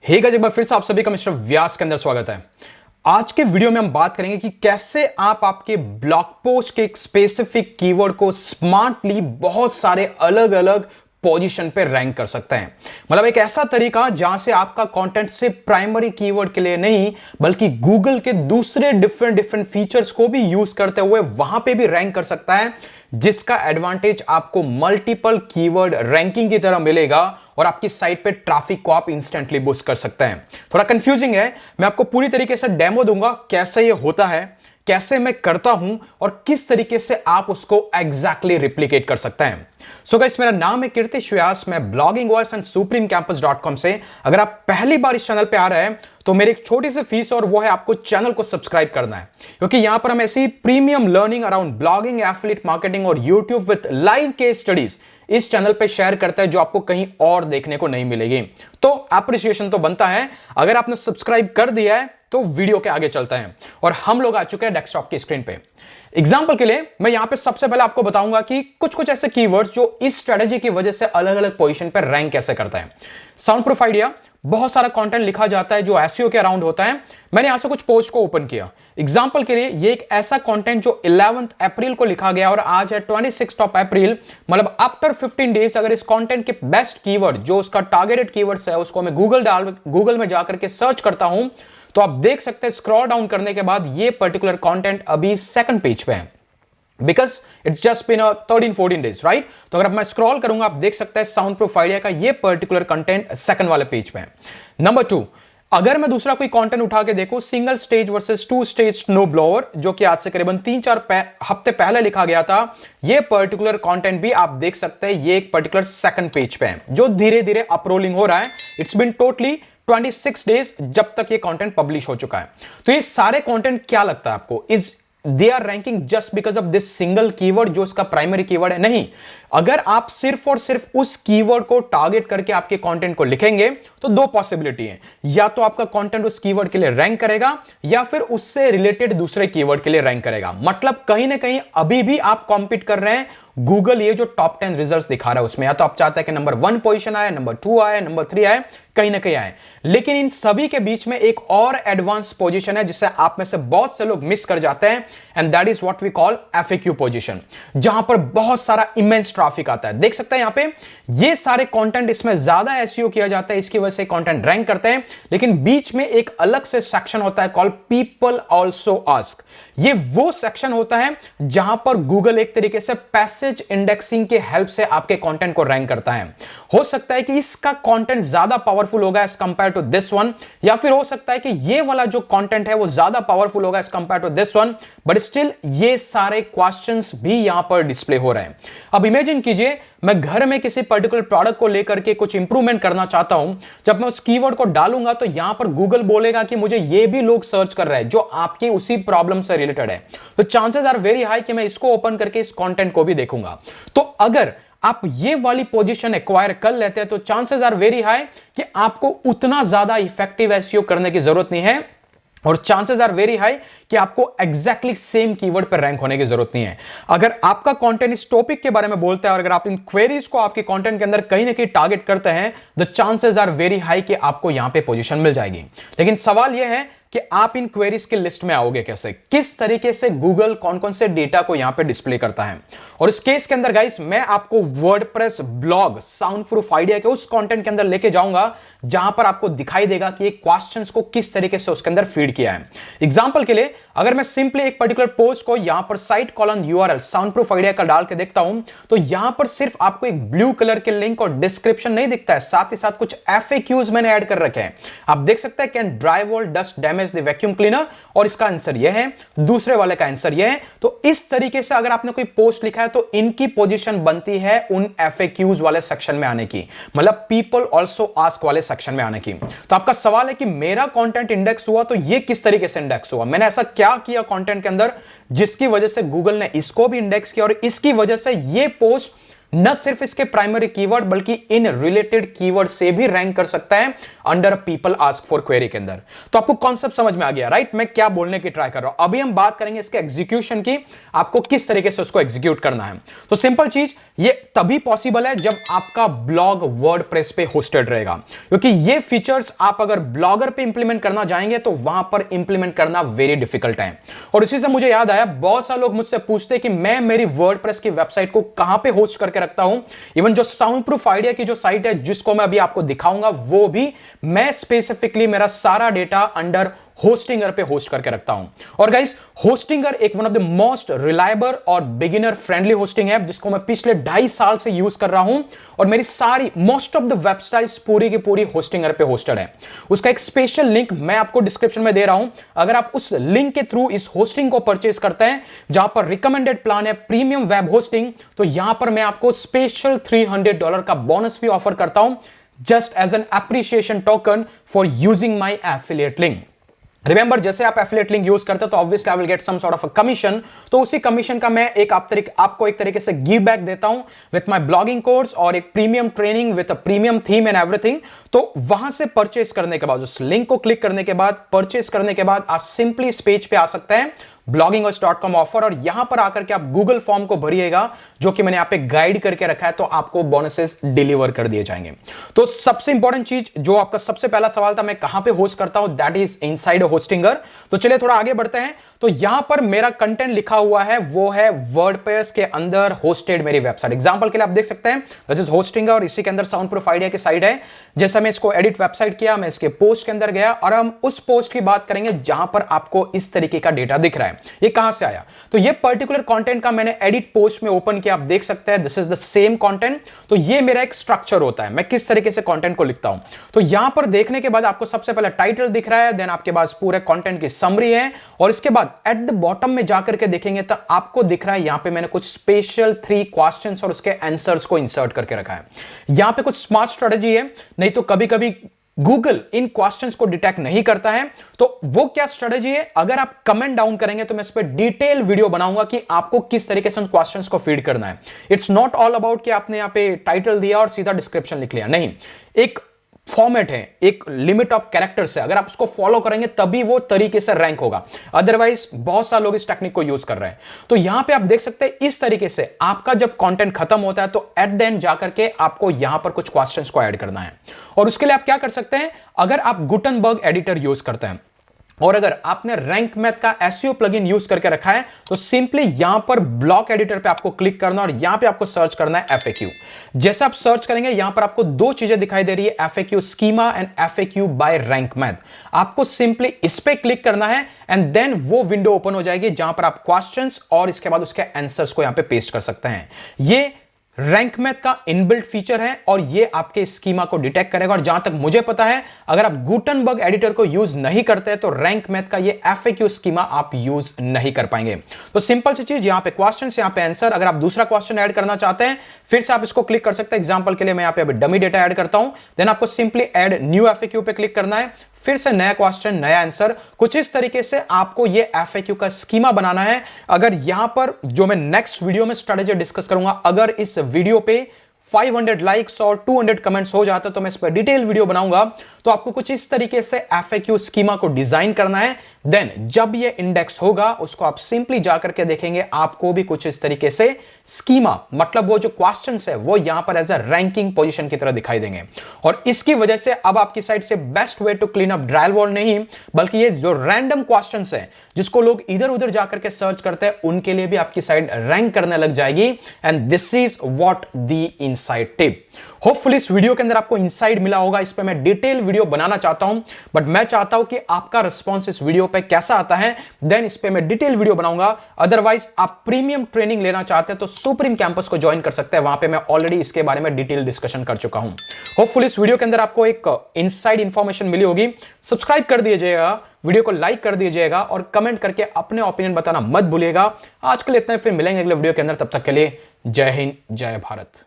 Hey guys, एक बार फिर से आप सभी का मिस्टर व्यास के अंदर स्वागत है। आज के वीडियो में हम बात करेंगे कि कैसे आप आपके ब्लॉग पोस्ट के एक स्पेसिफिक कीवर्ड को स्मार्टली बहुत सारे अलग अलग पोजीशन पे रैंक कर सकते हैं। मतलब एक ऐसा तरीका जहां से आपका कंटेंट सिर्फ प्राइमरी कीवर्ड के लिए नहीं बल्कि गूगल के दूसरे डिफरेंट फीचर्स को भी यूज करते हुए वहां पे भी रैंक कर सकता है, जिसका एडवांटेज आपको मल्टीपल कीवर्ड रैंकिंग की तरह मिलेगा और आपकी साइट पे ट्रैफिक को आप इंस्टेंटली बूस्ट कर सकते हैं। थोड़ा कंफ्यूजिंग है, मैं आपको पूरी तरीके से डेमो दूंगा कैसे ये होता है, कैसे मैं करता हूं और किस तरीके से आप उसको एग्जैक्टली रिप्लिकेट कर सकते हैं। सो गाइस, मेरा नाम है कीर्तिश व्यास, मैं ब्लॉगिंग वॉइस एंड supremecampus.com से। अगर आप पहली बार इस चैनल पे आ रहे हैं तो मेरी एक छोटी सी फीस और वो है आपको चैनल को सब्सक्राइब करना है, क्योंकि यहां पर हम ऐसी premium learning around blogging, affiliate marketing और YouTube with live case studies इस चैनल पे शेयर करता है, जो आपको कहीं और देखने को नहीं मिलेगी। तो एप्रिसिएशन तो बनता है। अगर आपने सब्सक्राइब कर दिया है तो वीडियो के आगे चलते हैं और हम लोग आ चुके हैं डेस्कटॉप की स्क्रीन पे। एग्जाम्पल के लिए मैं यहां पे सबसे पहले आपको बताऊंगा कि कुछ ऐसे कीवर्ड्स जो इस स्ट्रेटेजी की वजह से अलग अलग पोजीशन पर रैंक कैसे करता है। साउंड प्रूफ आइडिया, बहुत सारा कंटेंट लिखा जाता है जो एसईओ के अराउंड होता है। मैंने यहां से कुछ पोस्ट को ओपन किया। एग्जाम्पल के लिए ये एक ऐसा कंटेंट जो 11 अप्रैल को लिखा गया और आज है 26 अप्रैल, मतलब आफ्टर 15 डेज अगर इस कंटेंट के बेस्ट कीवर्ड जो उसका टारगेटेड कीवर्ड्स है उसको मैं गूगल में जाकर के सर्च करता हूं तो आप देख सकते हैं स्क्रॉल डाउन करने के बाद ये पर्टिकुलर कंटेंट अभी सेकंड पेज पे है, because it's just been 13-14 days, right. तो अगर मैं स्क्रॉल करूंगा आप देख सकते हैं साउंड प्रूफ आइडिया का ये पर्टिकुलर कंटेंट सेकंड वाले पेज पे है। नंबर 2, अगर मैं दूसरा कोई कंटेंट उठा के देखूं, single stage versus 2 stage snow blower, जो कि आज से करीबन 3-4 हफ्ते पहले लिखा गया था, ये पर्टिकुलर कंटेंट भी आप देख सकते हैं ये एक पर्टिकुलर सेकंड पेज पे है, जो धीरे धीरे अपरोलिंग हो रहा है। इट्स बिन टोटली 26 डेज जब तक ये कंटेंट पब्लिश हो चुका है। तो ये सारे कंटेंट क्या लगता है आपको, is they are ranking just because of this single keyword जो इसका प्राइमरी कीवर्ड है? नहीं। अगर आप सिर्फ और सिर्फ उस कीवर्ड को टारगेट करके आपके कंटेंट को लिखेंगे तो दो पॉसिबिलिटी है, या तो आपका कंटेंट उस कीवर्ड के लिए रैंक करेगा या फिर उससे रिलेटेड दूसरे कीवर्ड के लिए रैंक करेगा। मतलब कहीं ना कहीं अभी भी आप कॉम्पीट कर रहे हैं। गूगल ये जो टॉप 10 रिजल्ट्स दिखा रहा है उसमें या तो आप चाहते हैं कि नंबर 1 पोजीशन आए, नंबर 2 आए, नंबर 3 आए, कहीं ना कहीं आए, लेकिन इन सभी के बीच में एक और एडवांस पोजीशन है जिसे आप में से बहुत से लोग मिस कर जाते हैं, and that is what we call FAQ position, जहां पर बहुत सारा इमेंस ट्रैफिक आता है। देख सकते हैं यहां पे ये सारे कंटेंट, इसमें ज्यादा एसईओ किया जाता है, इसकी वजह से कंटेंट रैंक करते हैं, लेकिन बीच में एक अलग से सेक्शन होता है कॉल्ड पीपल आल्सो आस्क। ये वो सेक्शन होता है जहां पर गूगल एक तरीके से पैसेज इंडेक्सिंग के हेल्प से आपके कंटेंट को रैंक करता है। हो सकता है कि इसका कंटेंट ज्यादा पावरफुल होगा as compared to this one, या फिर हो सकता है कि ये वाला जो कंटेंट है वो ज्यादा पावरफुल होगा as compared to this one, but still ये सारे क्वेश्चंस भी यहां पर डिस्प्ले हो रहे हैं। अब इमेजिन कीजिए मैं घर में किसी पर्टिकुलर प्रोडक्ट को लेकर के कुछ इंप्रूवमेंट करना चाहता हूं, जब मैं उस कीवर्ड को डालूंगा तो यहां पर गूगल बोलेगा कि मुझे ये भी लोग सर्च कर रहे हैं जो आपकी उसी प्रॉब्लम से रिलेटेड है, तो चांसेस आर वेरी हाई कि मैं इसको ओपन करके इस कंटेंट को भी देखूंगा। तो अगर आप ये वाली पोजीशन एक्वायर कर लेते हैं तो चांसेस आर वेरी हाई कि आपको उतना ज्यादा इफेक्टिव एसईओ करने की जरूरत नहीं है, और चांसेस आर वेरी हाई कि आपको एग्जैक्टली सेम कीवर्ड पर रैंक होने की जरूरत नहीं है। अगर आपका कंटेंट इस टॉपिक के बारे में बोलता है और अगर आप इन क्वेरीज को आपके कंटेंट के अंदर कहीं ना कहीं टारगेट करते हैं, the chances are very high कि आपको यहां पे पोजीशन मिल जाएगी। लेकिन सवाल यह है कि आप इन क्वेरीज की लिस्ट में आओगे कैसे, किस तरीके से गूगल कौन कौन से डेटा को यहां पे डिस्प्ले करता है। और इस केस के अंदर गाइस मैं आपको WordPress blog sound proof idea के उस कंटेंट के अंदर लेके जाऊंगा जहां पर आपको दिखाई देगा कि एक क्वेश्चंस को किस तरीके से उसके अंदर फीड किया है। एग्जांपल के लिए अगर मैं सिंपली एक पर्टिकुलर पोस्ट को यहां पर site colon URL sound proof idea का डाल के देखता हूं तो यहां पर सिर्फ आपको एक ब्लू कलर के लिंक और डिस्क्रिप्शन नहीं दिखता है, साथ ही साथ कुछ एफएक्यूज मैंने ऐड कर रखे हैं। आप देख सकते हैं can drywall dust damage the vacuum cleaner, और इसका आंसर यह है, दूसरे वाले का आंसर यह है। तो इस तरीके से अगर आपने कोई पोस्ट लिखा है तो इनकी पोजीशन बनती है उन एफएक्यूज वाले सेक्शन में आने की, मतलब पीपल आल्सो आस्क वाले सेक्शन में आने की। तो आपका सवाल है कि मेरा कंटेंट इंडेक्स हुआ तो ये किस तरीके से इंडेक्स हुआ, मैंने ऐसा क्या किया कंटेंट के अंदर जिसकी वजह से गूगल ने इसको भी इंडेक्स किया और इसकी वजह से ये पोस्ट न सिर्फ इसके प्राइमरी कीवर्ड बल्कि इन रिलेटेड कीवर्ड से भी रैंक कर सकता है under people ask for query के अंदर। तो आपको कॉन्सेप्ट समझ में आ गया, राइट? मैं क्या बोलने की ट्राई कर रहा हूं। अभी हम बात करेंगे इसके एग्जीक्यूशन की, आपको किस तरीके से उसको एग्जीक्यूट करना है। तो सिंपल चीज, ये तभी पॉसिबल है जब आपका ब्लॉग वर्डप्रेस पे होस्टेड रहेगा, क्योंकि ये फीचर्स आप अगर ब्लॉगर पे इंप्लीमेंट करना जाएंगे तो वहां पर इंप्लीमेंट करना वेरी डिफिकल्ट है। और इसी से मुझे याद आया, बहुत सारे लोग मुझसे पूछते हैं कि मैं मेरी वर्डप्रेस की वेबसाइट को कहां पे होस्ट करके रखता हूं। इवन जो साउंड प्रूफ आइडिया की जो साइट है जिसको मैं अभी आपको दिखाऊंगा, वो भी मैं स्पेसिफिकली मेरा सारा डेटा अंडर होस्टिंगर पे होस्ट करके रखता हूं। और गाइस, होस्टिंगर एक one of the most reliable और बिगिनर फ्रेंडली होस्टिंग है जिसको मैं पिछले 2.5 साल से यूज कर रहा हूं, और मेरी सारी मोस्ट ऑफ द वेबसाइट्स पूरी की पूरी होस्टिंगर पे होस्टेड है। उसका एक स्पेशल लिंक मैं आपको डिस्क्रिप्शन में दे रहा हूं। अगर आप उस लिंक के थ्रू इस होस्टिंग को परचेज करते हैं, जहां पर रिकमेंडेड प्लान है प्रीमियम वेब होस्टिंग, तो यहां पर मैं आपको स्पेशल $300 का बोनस भी ऑफर करता हूं, just as an appreciation token for using my affiliate link. Remember, जैसे आप एफिलिएट लिंक यूज करते हो तो obviously I will get some sort of a commission. तो उसी कमीशन का मैं आपको एक तरीके से गिव बैक देता हूं विथ माय ब्लॉगिंग कोर्स और एक premium training with a premium theme and everything. तो वहां से परचेस करने के बाद, उस लिंक को क्लिक करने के बाद, परचेस करने के बाद आप सिंपली इस पेज पे आ सकते हैं, bloggingos.com ऑफर, और यहां पर आकर के आप गूगल फॉर्म को भरिएगा जो कि मैंने यहां पे गाइड करके रखा है, तो आपको बोनसेस डिलीवर कर दिए जाएंगे। तो सबसे इंपॉर्टेंट चीज, जो आपका सबसे पहला सवाल था, मैं कहां पे होस्ट करता हूं, दैट इज इनसाइड होस्टिंगर। तो चलिए थोड़ा आगे बढ़ते हैं। तो यहां पर मेरा कंटेंट लिखा हुआ है, वो है वर्डप्रेस के अंदर होस्टेड मेरी वेबसाइट। एग्जांपल के लिए आप देख सकते हैं, दिस इज होस्टिंगर और इसी के अंदर साउंड प्रूफ आइडिया की साइट है। जैसा मैं इसको एडिट वेबसाइट किया, मैं इसके पोस्ट के अंदर गया और हम उस पोस्ट की बात करेंगे जहां पर आपको इस तरीके का डेटा दिख रहा है। ये कहां से आया? तो ये पर्टिकुलर कंटेंट का मैंने एडिट पोस्ट में ओपन किया, आप देख सकते हैं this is the same content. तो ये मेरा एक स्ट्रक्चर होता है, मैं किस तरीके से कंटेंट को लिखता हूं। तो यहां पर देखने के बाद आपको सबसे पहले टाइटल दिख रहा है, देन आपके पास पूरे कंटेंट की समरी है, और इसके बाद एट द बॉटम में जाकर के देखेंगे तो आपको दिख रहा है यहां पे मैंने कुछ स्पेशल 3 क्वेश्चंस और उसके आंसर्स को इंसर्ट करके रखा है। यहां पे कुछ स्मार्ट स्ट्रेटजी है, नहीं तो कभी कभी गूगल इन क्वेश्चंस को डिटेक्ट नहीं करता है। तो वो क्या स्ट्रेटजी है, अगर आप कमेंट डाउन करेंगे तो मैं इस पर डिटेल वीडियो बनाऊंगा कि आपको किस तरीके से उन क्वेश्चंस को फीड करना है। इट्स नॉट ऑल अबाउट कि आपने यहां पे टाइटल दिया और सीधा डिस्क्रिप्शन लिख लिया, नहीं। एक फॉर्मेट है, एक लिमिट ऑफ कैरेक्टर्स है, अगर आप उसको फॉलो करेंगे तभी वो तरीके से रैंक होगा, अदरवाइज बहुत सारे लोग इस टेक्निक को यूज कर रहे हैं। तो यहां पे आप देख सकते हैं इस तरीके से आपका जब कंटेंट खत्म होता है तो एट द एंड जाकर के आपको यहां पर कुछ क्वेश्चंस को ऐड करना है। और उसके लिए आप क्या कर सकते हैं, अगर आप गुटनबर्ग एडिटर यूज करते हैं और अगर आपने रैंक मैथ का एसईओ प्लगइन यूज करके रखा है, तो सिंपली यहां पर ब्लॉक एडिटर पे आपको क्लिक करना और यहां पे आपको सर्च करना है एफएक्यू। जैसे आप सर्च करेंगे यहां पर आपको 2 चीजें दिखाई दे रही है, FAQ schema and FAQ by rank math. आपको सिंपली इस पे क्लिक करना है एंड देन वो विंडो ओपन हो जाएगी जहां पर आप क्वेश्चंस और इसके बाद उसके आंसर्स को यहां पे पेस्ट कर सकते हैं। ये रैंक मैथ का इनबिल्ट फीचर है और ये आपके स्कीमा को डिटेक्ट करेगा। और जहां तक मुझे पता है, अगर आप गुटनबर्ग एडिटर को यूज नहीं करते तो रैंक मैथ का ये एफएक्यू स्कीमा आप यूज नहीं कर पाएंगे। तो सिंपल सी चीज, यहां पे क्वेश्चन, यहां पे आंसर। अगर आप दूसरा क्वेश्चन ऐड करना चाहते हैं फिर से आप इसको क्लिक कर सकते हैं। एग्जांपल के लिए मैं यहां पे अभी डमी डेटा ऐड करता हूं, देन आपको सिंपली ऐड न्यू एफएक्यू पे क्लिक करना है, फिर से नया क्वेश्चन, नया आंसर। कुछ इस तरीके से आपको ये एफएक्यू का स्कीमा बनाना है। अगर यहां पर जो मैं नेक्स्ट वीडियो में स्ट्रेटजी डिस्कस करूंगा, अगर इस वीडियो पे 500 लाइक्स और 200 कमेंट्स हो जाते तो मैं इस पर डिटेल वीडियो बनाऊंगा। तो आपको कुछ इस तरीके से एफएक्यू स्कीमा को डिजाइन करना है। देन जब ये इंडेक्स होगा उसको आप सिंपली जाकर के देखेंगे, आपको भी कुछ इस तरीके से स्कीमा, मतलब वो जो क्वेश्चंस है वो यहां पर एज अ रैंकिंग पोजीशन की तरह दिखाई देंगे। और इसकी वजह से अब आपकी साइड से best way to clean up drywall नहीं, बल्कि ये जो रैंडम क्वेश्चंस है जिसको लोग इधर उधर जाकर के सर्च करते हैं, उनके लिए भी आपकी साइड रैंक करने लग जाएगी। And this is what the inside tip. Hopefully इस वीडियो के अंदर आपको इनसाइड मिला होगा। इस पे मैं डिटेल वीडियो बनाना चाहता हूं, बट मैं चाहता हूं कि आपका रिस्पांस इस वीडियो पे कैसा आता है, देन इस पे मैं डिटेल वीडियो बनाऊंगा। अदरवाइज आप प्रीमियम ट्रेनिंग लेना चाहते हैं तो सुप्रीम कैंपस को ज्वाइन कर सकते हैं, वहां पे मैं ऑलरेडी इसके बारे में डिटेल डिस्कशन कर चुका हूं। होपफुली इस वीडियो के अंदर आपको एक इनसाइड इंफॉर्मेशन मिली होगी। सब्सक्राइब कर दीजिएगा, वीडियो को लाइक कर दीजिएगा और कमेंट करके अपने ओपिनियन बताना मत भूलिएगा। आज के लिए इतना ही, फिर मिलेंगे अगले वीडियो के अंदर। तब तक के लिए जय हिंद, जय भारत।